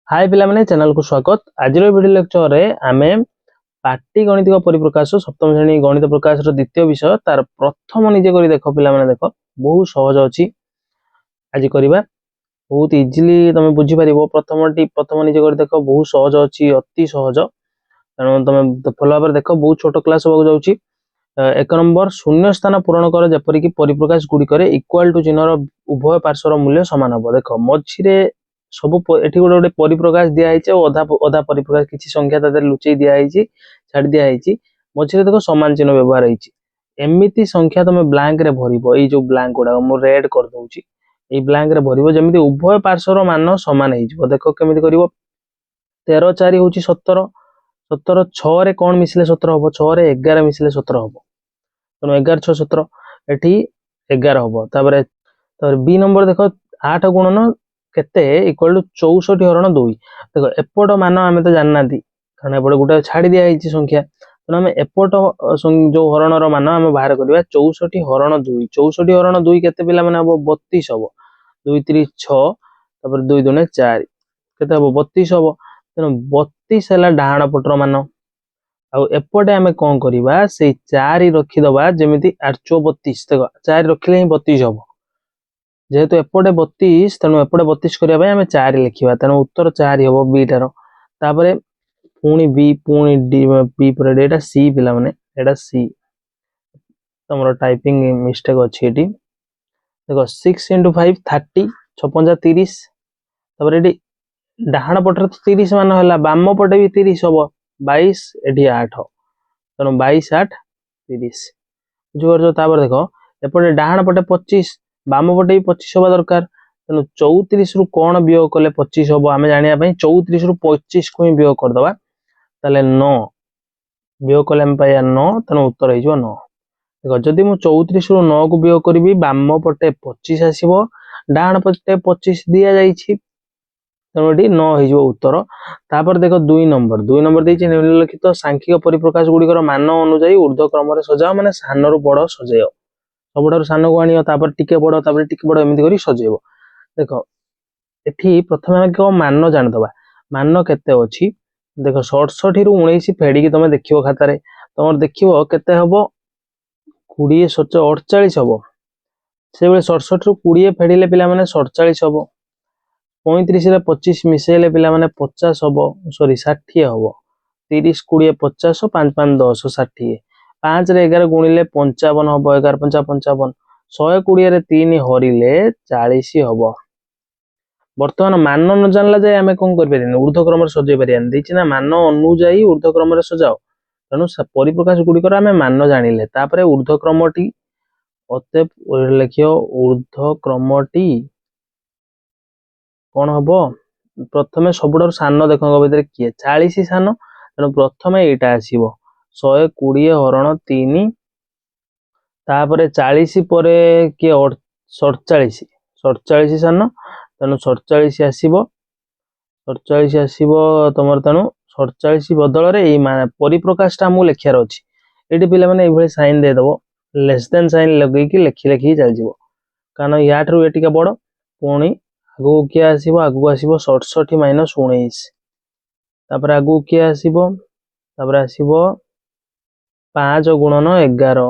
हाय पिलामाने channel को स्वागत। आज वीडियो लेक्चर रे आमे पाटी गणितिक परिप्रकाश सप्तम श्रेणी गणित प्रकाश द्वितीय विषय तार प्रथम निजे करी देखो पिलामाने देखो बहुत सहज अछि। आज करिबा बहुत इजीली तमे बुझी परिबो। प्रथम निजे करी देखो बहुत सहज अछि, अति सहज। तनो तमे फॉलो अप देखो बहुत छोट क्लास होबा जाउछि। एक नंबर शून्य स्थान पूरण कर जेपरि कि परिप्रकाश गुडी करे इक्वल टू चिन्हर उभय पार्श्वर मूल्य समान हो। देखो मझिरे सब एठी गोटे परिप्रकाश दिया है अधा अधा परिप्रकाश किसी संख्या तादर लुचई दिया है छाड़ दिया है मझिरे देखो समान चिन्ह व्यवहार है। एमिति संख्या तुम ब्लैंक रे भरिबो। ए जो ब्लैंक गुडा मु रेड कर दउची ए ब्लैंक रे भरिबो जेमिति उभय पार्श्वर मान समान हो। देखो केमिति करिवो 13 4 होची 17 17 6 रे कोन मिसले 17 हबो 6 रे 11 मिसले 17 हबो तनो 11 6 17 एठी 11 हबो। तापर बी नंबर देखो 8 गुणन केते इक्वल टू 64 हरण 2। देखो एपट मान आमे तो जाननाती कारण एपट गोटे छाड़ी दिया है संख्या तो आमे एपट जो हरण रो मान आमे बाहर करबा 64 हरण 2। 64 हरण 2 केते पिला माने हबो 32 हबो। 2 3 6 तापर 2 2 4 केते हबो 32 हबो। तेनो 32 हला डाहाण पटर मान आ एपटे आमे कोन करबा से 4 रखी दबा जेमिति 8 32। देखो 4 रखिले ही 32 हबो जेहेतु एपटे 32 तेणु एपटे 32 करबा आमे 4 लिखिबा तेणु उत्तर 4 हबो बी टार। तापरे पुणी बी पुणी डी बी पर एटा सी पिला माने एटा सी तमरो टाइपिंग मिस्टेक अछि एटी। देखो 6 * 5 30 6 5 30 तापर एटी डाहाण पटर 30 मान होला बाम पटे भी 30 हबो 22 एटी 8 तेणु 22 8 30 जो तापर देखो एपटे डाहाण पटे 25 बाम पटे भी 25 हवा दरकार तेणु 34 रु कोन वियोग कले 25 हबो आमे जानिया पई 34 रु 25 को ही वियोग कर दबा ताले 9 वियोग कले हम पाया 9 तेणु उत्तर हे जो 9। देखो जदि मु 34 रु 9 को वियोग करबी बाम पटे 25 आसीबो डाहाण पटे 25 दिया जाईछि तेणु एटी 9 हे जो उत्तर। तापर देखो 2 नंबर देछि निम्नलिखित सांख्यिक परिप्रकाश गुडी मान अनुसार ऊर्ध्व क्रम रे सजाओ माने सान रु बड़ सजाओ सबुठार सान को आनियो तापर टिके बड़ एमिति करी सजेबो। देखो एठी प्रथम आमे को मान जान दबा मान केते अछि। देखो 67 रु 19 फेडी कि तमे देखियो खाता रे तमर देखियो केते हबो 20 48 हबो से बेले 67 रु 20 फेडीले पिला माने 47 हबो 35 रे 25 मिसेले पिला माने 50 हबो सॉरी 60 हबो 30 20 50 5 5 10 60 5 रे 11 गुणिले 55 हबो 11 5 55 120 रे 3 हरिले 40 हबो। वर्तमान मान न जानला जाय आमे कोन कर परिन ऊर्ध्व क्रम रे सजै परिन दिछि ना मान अनुଯାयी ऊर्ध्व क्रम रे सजाओ तनु परिप्रकाश गुडी कर आमे मान जानिले तापरे ऊर्ध्व क्रमटी अते लिखियो ऊर्ध्व क्रमटी कोन हबो प्रथमे सबुडर सान देखो भितर किए 40 सान तनु प्रथमे एटा आसीबो 120 हरण 3 तापरे 40 परे के 47 47 सान तेणु 47 आसीबो 47 आसीबो तमर तेणु 47 बदल रे ए परिप्रकाशटा मु लेखियार अछि एटी पिला माने ए भली साइन दे दबो लेस देन साइन लगै कि लेखि चल जिवो कारण याठरू एटिका बड़ पुणी आगु के आसीबो आगु आसीबो 67 - 19 तापर आगु के आसीबो तापर आसीबो 5 गुणन 11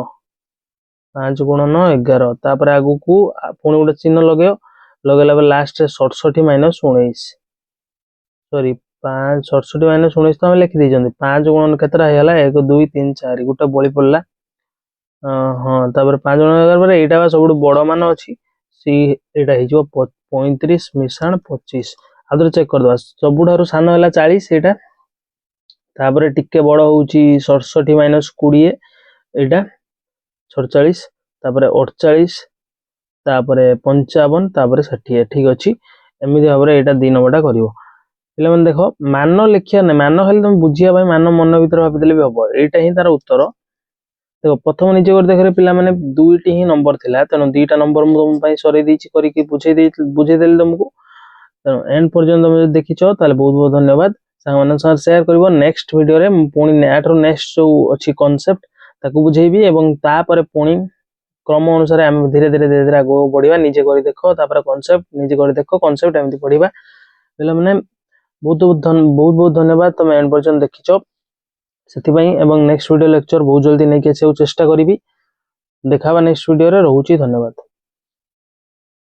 5 गुणन 11 तापर आगु को पुणी गोटे चिन्ह लगेयो लगेला लास्ट 67 - 19 सॉरी 5 67 - 19 तो हम लिखि दै 5 गुणन केतरा हैला 1 2 3 4 गोटे बळी पड़ला हां तापर 5 गुणन 11 पर एटा सबुठ बड़ मान अछि सी एटा हे जो 35 मिसाण 25 आदर चेक कर दवा सबुठारु सान हैला 40 एटा तापर टिके बड़ होउची 67 - 20 एटा 47 तापर 48 तापर 55 तापर 60 ठीक अछि एमिति भाबरे एटा 2 नंबरटा करिवो पिला मन देखो मान लिखिया नै मान खाली तुम बुझिया भाई मान मन भीतर भाबि देले भी हबो एटा ही तार उत्तर। देखो प्रथम निजे कर देखरे पिला माने दुईटी ही नंबर थिला तनो दुईटा नंबर मु तुम पई सरे देछि करी कि बुझे देल तुमको तनो एंड पर्यंत तुम देखिछो ताले बहुत बहुत धन्यवाद सांग मन साथ शेयर करबो नेक्स्ट वीडियो रे पुणी नेक्स्ट जो अछि कांसेप्ट ताकू बुझेबी एवं ता परे पुणी क्रम अनुसार हम धीरे धीरे आगो बढ़िबा निजे करी देखो तापर कांसेप्ट निजे करी देखो कांसेप्ट एमति पढिबा पिला माने बहुत धन्यवाद तुम एंड पर्यंत देखिछ ସେଥିପାଇଁ ଏବଂ ନେକ୍ସଟ ଭିडिଓ ଲେକ୍ଚର ବହୁତ ଜଲ୍ଦି ନେଇକି ଆସିବାକୁ ଚେଷ୍ଟା କରିବି। ଦେଖାବା ନେକ୍ସଟ ଭିडिଓରେ। ରହୁଛି ଧନ୍ୟବାଦ।